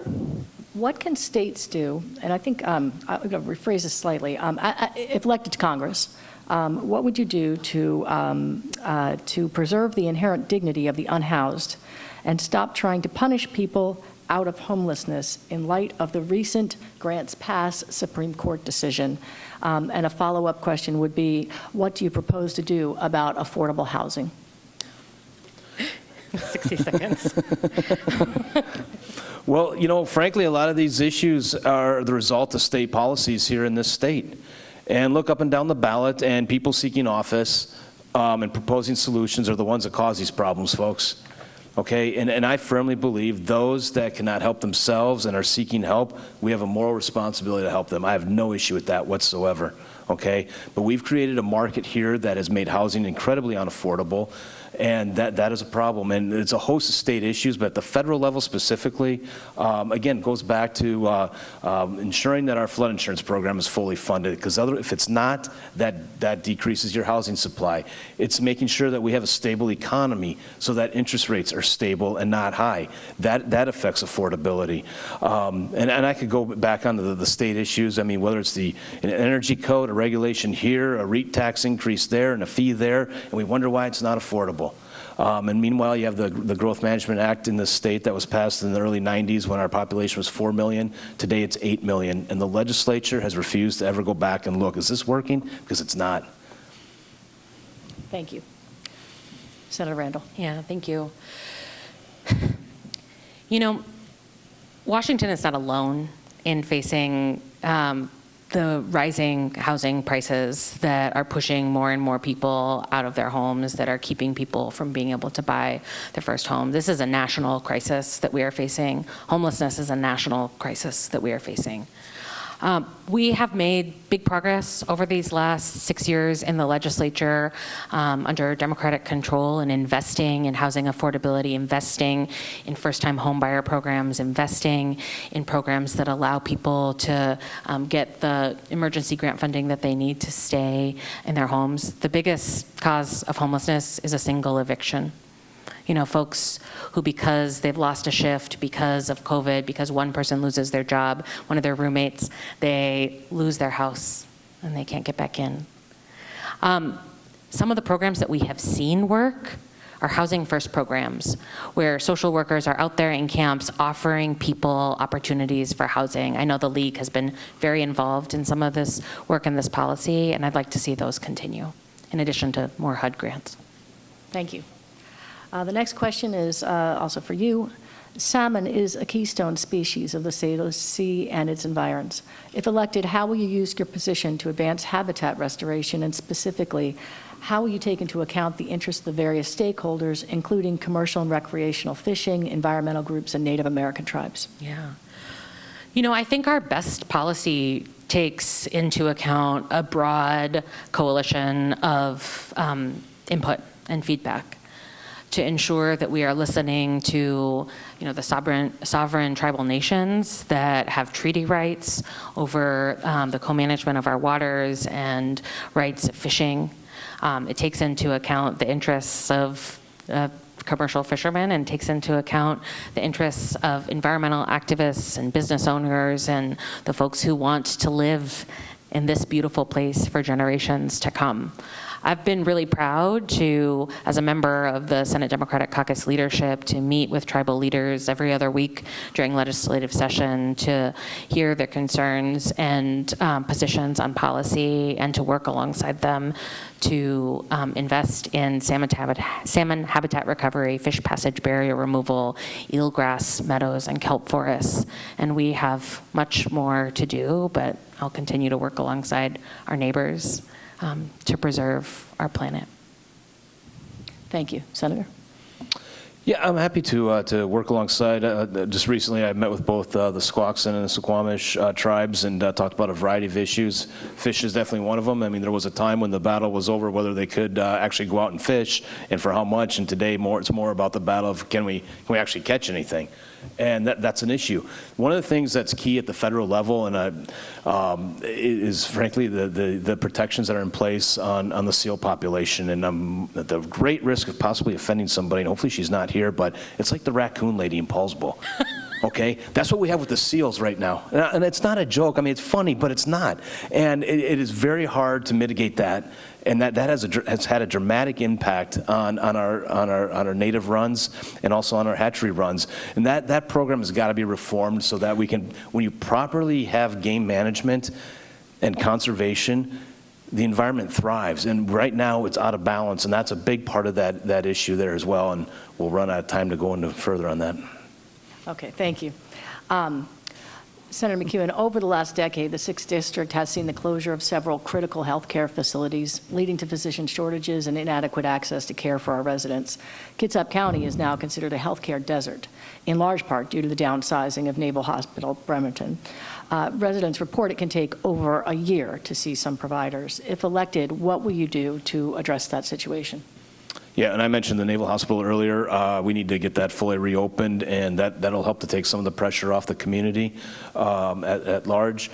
what can states do, and I think I'm going to rephrase this slightly, if elected to Congress, what would you do to preserve the inherent dignity of the unhoused and stop trying to punish people out of homelessness in light of the recent Grants Pass Supreme Court decision? And a follow-up question would be, what do you propose to do about affordable housing? 60 seconds. Well, frankly, a lot of these issues are the result of state policies here in this state. And look up and down the ballot, and people seeking office and proposing solutions are the ones that cause these problems, folks. Okay, and I firmly believe those that cannot help themselves and are seeking help, we have a moral responsibility to help them. I have no issue with that whatsoever, okay? But we've created a market here that has made housing incredibly unaffordable, and that is a problem. And it's a host of state issues, but at the federal level specifically, again, goes back to ensuring that our flood insurance program is fully funded, because if it's not, that decreases your housing supply. It's making sure that we have a stable economy so that interest rates are stable and not high. That affects affordability. And I could go back onto the state issues. I mean, whether it's an energy code, a regulation here, a REIT tax increase there, and a fee there, and we wonder why it's not affordable. And meanwhile, you have the Growth Management Act in the state that was passed in the early 90s when our population was 4 million. Today it's 8 million. And the legislature has refused to ever go back and look, is this working? Because it's not. Thank you. Senator Randall. Yeah, thank you. Washington is not alone in facing the rising housing prices that are pushing more and more people out of their homes, that are keeping people from being able to buy their first home. This is a national crisis that we are facing. Homelessness is a national crisis that we are facing. We have made big progress over these last 6 years in the legislature under Democratic control in investing in housing affordability, investing in first-time homebuyer programs, investing in programs that allow people to get the emergency grant funding that they need to stay in their homes. The biggest cause of homelessness is a single eviction. Folks who, because they've lost a shift, because of COVID, because one person loses their job, one of their roommates, they lose their house and they can't get back in. some of the programs that we have seen work are housing first programs, where social workers are out there in camps offering people opportunities for housing. I know the League has been very involved in some of this work and this policy, and I'd like to see those continue, in addition to more HUD grants. Thank you. The next question is also for you. Salmon is a keystone species of the Salus Sea and its environs. If elected, how will you use your position to advance habitat restoration, and specifically, how will you take into account the interests of the various stakeholders, including commercial and recreational fishing, environmental groups, and Native American tribes? Yeah. You know, I think our best policy takes into account a broad coalition of input and feedback to ensure that we are listening to, the sovereign tribal nations that have treaty rights over the co-management of our waters and rights of fishing. It takes into account the interests of commercial fishermen and takes into account the interests of environmental activists and business owners and the folks who want to live in this beautiful place for generations to come. I've been really proud to, as a member of the Senate Democratic Caucus leadership, to meet with tribal leaders every other week during legislative session to hear their concerns and positions on policy and to work alongside them to invest in salmon habitat recovery, fish passage barrier removal, eelgrass meadows, and kelp forests. And we have much more to do, but I'll continue to work alongside our neighbors to preserve our planet. Thank you. Senator? Yeah, I'm happy to work alongside. Just recently, I met with both the Squaxin and the Suquamish tribes and talked about a variety of issues. Fish is definitely one of them. I mean, there was a time when the battle was over whether they could actually go out and fish and for how much. And today, it's more about the battle of can we actually catch anything, and that's an issue. One of the things that's key at the federal level, and is frankly the protections that are in place on the seal population. And I'm at the great risk of possibly offending somebody, and hopefully she's not here, but it's like the raccoon lady in Paulsbo. Okay, that's what we have with the seals right now, and it's not a joke. I mean, it's funny, but it's not, and it is very hard to mitigate that, and that has had a dramatic impact on our native runs and also on our hatchery runs, and that program has got to be reformed so that we can, when you properly have game management and conservation, the environment thrives, and right now it's out of balance, and that's a big part of that issue there as well, and we'll run out of time to go into further on that. Okay, thank you. Senator MacEwen, over the last decade, the 6th District has seen the closure of several critical healthcare facilities, leading to physician shortages and inadequate access to care for our residents. Kitsap County is now considered a healthcare desert, in large part due to the downsizing of Naval Hospital Bremerton. Residents report it can take over a year to see some providers. If elected, what will you do to address that situation? Yeah, and I mentioned the Naval Hospital earlier. We need to get that fully reopened, and that'll help to take some of the pressure off the community at large.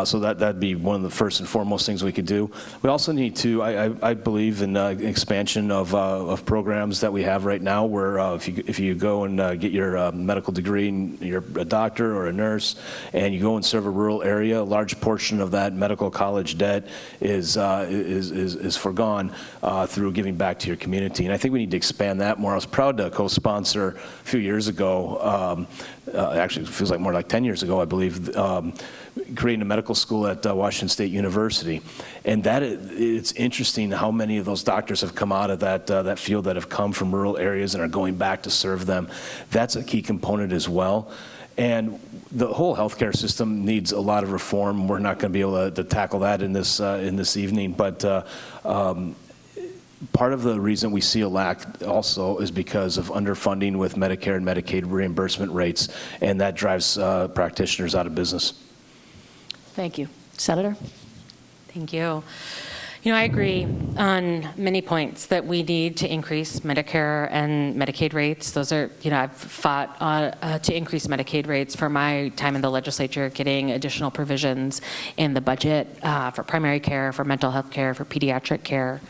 So that'd be one of the first and foremost things we could do. We also need to, I believe in expansion of programs that we have right now, where if you go and get your medical degree and you're a doctor or a nurse, and you go and serve a rural area, a large portion of that medical college debt is forgone through giving back to your community. And I think we need to expand that more. I was proud to co-sponsor a few years ago, actually it feels like more like 10 years ago, I believe, creating a medical school at Washington State University. And it's interesting how many of those doctors have come out of that field that have come from rural areas and are going back to serve them. That's a key component as well. And the whole healthcare system needs a lot of reform. We're not going to be able to tackle that in this evening, but part of the reason we see a lack also is because of underfunding with Medicare and Medicaid reimbursement rates, and that drives practitioners out of business. Thank you. Senator? Thank you. I agree on many points that we need to increase Medicare and Medicaid rates. Those are, I've fought to increase Medicaid rates for my time in the legislature, getting additional provisions in the budget for primary care, for mental health care, for pediatric care.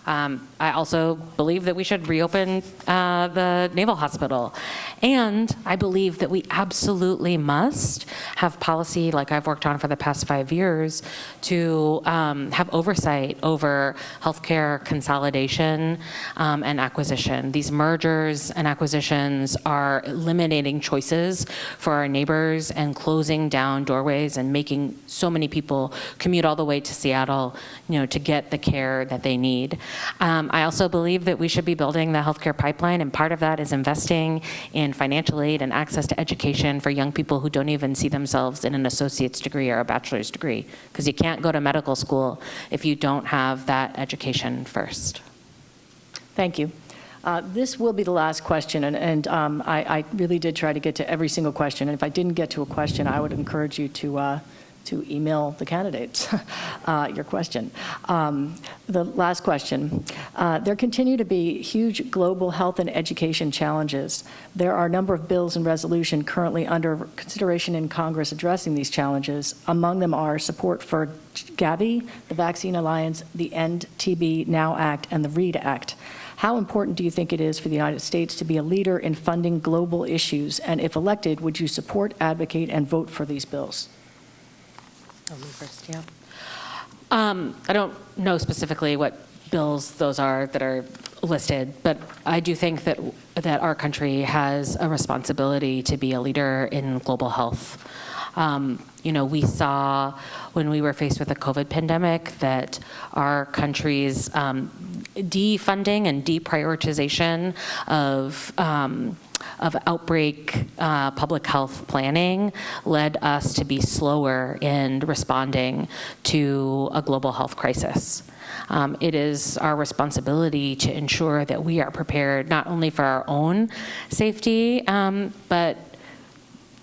I also believe that we should reopen the Naval Hospital. And I believe that we absolutely must have policy like I've worked on for the past 5 years to have oversight over healthcare consolidation and acquisition. These mergers and acquisitions are eliminating choices for our neighbors and closing down doorways and making so many people commute all the way to Seattle, to get the care that they need. I also believe that we should be building the healthcare pipeline, and part of that is investing in financial aid and access to education for young people who don't even see themselves in an associate's degree or a bachelor's degree, because you can't go to medical school if you don't have that education first. Thank you. This will be the last question, and I really did try to get to every single question. And if I didn't get to a question, I would encourage you to email the candidates your question. The last question. There continue to be huge global health and education challenges. There are a number of bills and resolution currently under consideration in Congress addressing these challenges. Among them are support for Gavi, the Vaccine Alliance, the End TB Now Act, and the READ Act. How important do you think it is for the United States to be a leader in funding global issues? And if elected, would you support, advocate, and vote for these bills? I'll move first, yeah. I don't know specifically what bills those are that are listed, but I do think that our country has a responsibility to be a leader in global health. We saw when we were faced with the COVID pandemic that our country's defunding and deprioritization of outbreak public health planning led us to be slower in responding to a global health crisis. It is our responsibility to ensure that we are prepared not only for our own safety, but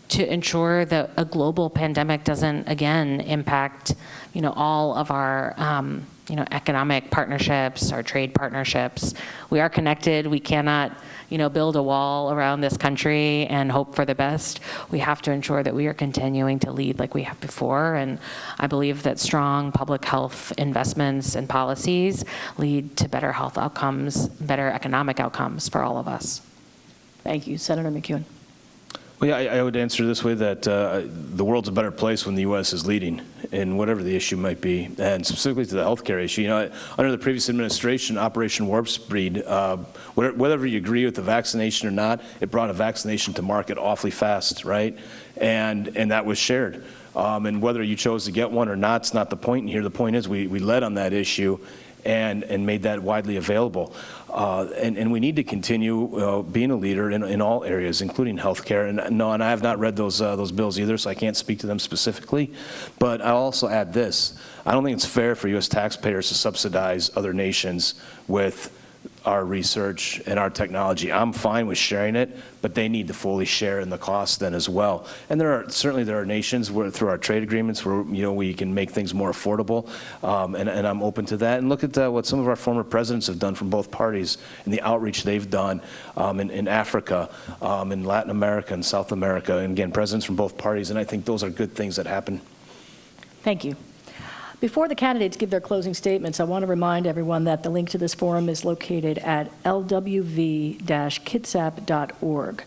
to ensure that a global pandemic doesn't again impact, all of our economic partnerships, our trade partnerships. We are connected. We cannot, build a wall around this country and hope for the best. We have to ensure that we are continuing to lead like we have before. And I believe that strong public health investments and policies lead to better health outcomes, better economic outcomes for all of us. Thank you. Senator MacEwen. Well, yeah, I would answer this way that the world's a better place when the U.S. is leading in whatever the issue might be, and specifically to the healthcare issue. Under the previous administration, Operation Warp Speed, whether you agree with the vaccination or not, it brought a vaccination to market awfully fast, right? And that was shared. And whether you chose to get one or not, it's not the point here. The point is we led on that issue and made that widely available. And we need to continue being a leader in all areas, including healthcare. And I have not read those bills either, so I can't speak to them specifically. But I'll also add this. I don't think it's fair for U.S. taxpayers to subsidize other nations with our research and our technology. I'm fine with sharing it, but they need to fully share in the cost then as well. And there are nations where through our trade agreements where we can make things more affordable, and I'm open to that. And look at what some of our former presidents have done from both parties and the outreach they've done in Africa, in Latin America and South America, and again, presidents from both parties, and I think those are good things that happen. Thank you. Before the candidates give their closing statements, I want to remind everyone that the link to this forum is located at lwv-kitsap.org.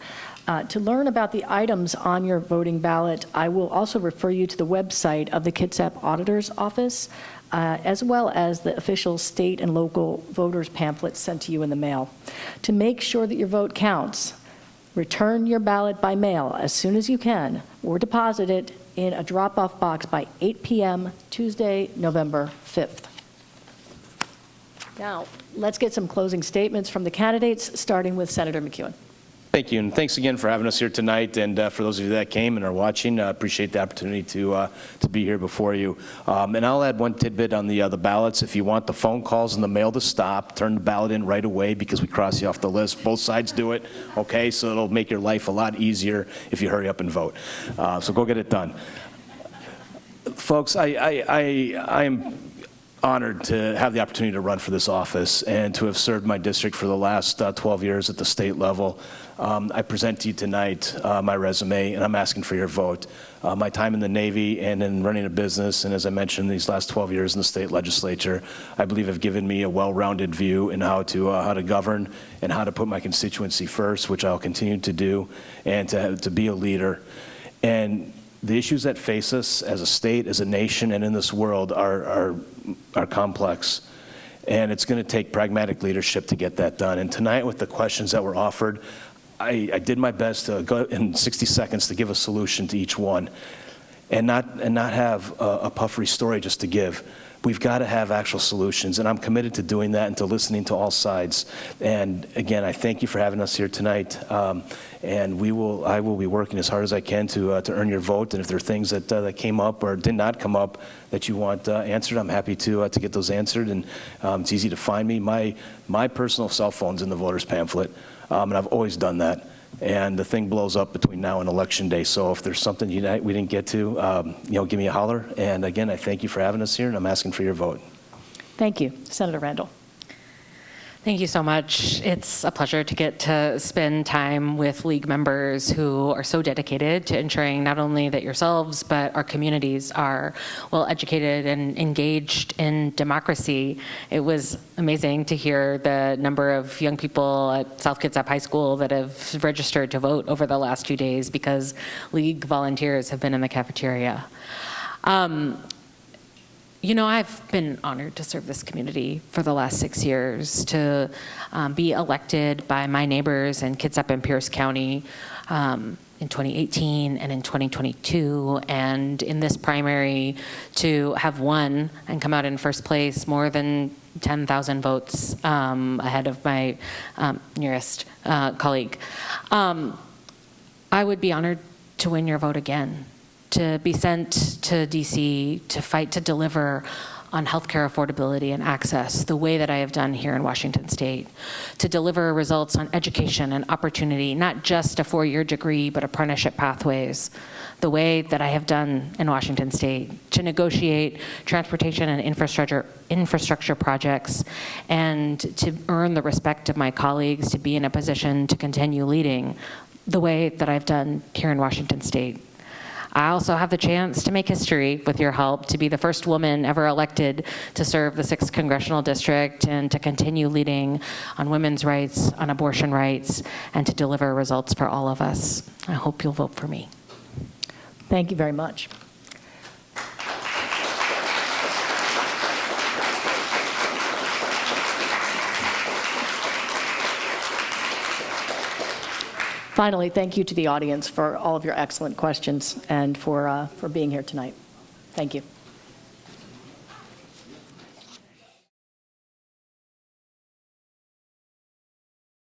To learn about the items on your voting ballot, I will also refer you to the website of the Kitsap Auditor's Office, as well as the official state and local voters pamphlets sent to you in the mail. To make sure that your vote counts, return your ballot by mail as soon as you can, or deposit it in a drop-off box by 8 p.m. Tuesday, November 5th. Now, let's get some closing statements from the candidates, starting with Senator MacEwen. Thank you, and thanks again for having us here tonight. And for those of you that came and are watching, I appreciate the opportunity to be here before you. And I'll add one tidbit on the ballots. If you want the phone calls and the mail to stop, turn the ballot in right away because we cross you off the list. Both sides do it, okay? So it'll make your life a lot easier if you hurry up and vote. So go get it done. Folks, I am honored to have the opportunity to run for this office and to have served my district for the last 12 years at the state level. I present to you tonight my resume, and I'm asking for your vote. My time in the Navy and in running a business, and as I mentioned, these last 12 years in the state legislature, I believe have given me a well-rounded view in how to govern and how to put my constituency first, which I'll continue to do, and to be a leader. And the issues that face us as a state, as a nation, and in this world are complex. And it's going to take pragmatic leadership to get that done. And tonight, with the questions that were offered, I did my best to go in 60 seconds to give a solution to each one, and not have a puffery story just to give. We've got to have actual solutions, and I'm committed to doing that and to listening to all sides. And again, I thank you for having us here tonight. And I will be working as hard as I can to earn your vote. And if there are things that came up or did not come up that you want answered, I'm happy to get those answered. And it's easy to find me. My personal cell phone's in the voter's pamphlet, and I've always done that. And the thing blows up between now and Election Day. So if there's something we didn't get to, give me a holler. And again, I thank you for having us here, and I'm asking for your vote. Thank you. Senator Randall. Thank you so much. It's a pleasure to get to spend time with League members who are so dedicated to ensuring not only that yourselves, but our communities are well educated and engaged in democracy. It was amazing to hear the number of young people at South Kitsap High School that have registered to vote over the last few days because League volunteers have been in the cafeteria. You know, I've been honored to serve this community for the last 6 years, to be elected by my neighbors in Kitsap and Pierce County in 2018 and in 2022, and in this primary to have won and come out in first place more than 10,000 votes ahead of my nearest colleague. I would be honored to win your vote again, to be sent to DC to fight to deliver on healthcare affordability and access the way that I have done here in Washington State, to deliver results on education and opportunity, not just a 4-year degree, but apprenticeship pathways, the way that I have done in Washington State, to negotiate transportation and infrastructure projects, and to earn the respect of my colleagues, to be in a position to continue leading the way that I've done here in Washington State. I also have the chance to make history with your help, to be the first woman ever elected to serve the 6th Congressional District, and to continue leading on women's rights, on abortion rights, and to deliver results for all of us. I hope you'll vote for me. Thank you very much. Finally, thank you to the audience for all of your excellent questions and for being here tonight. Thank you.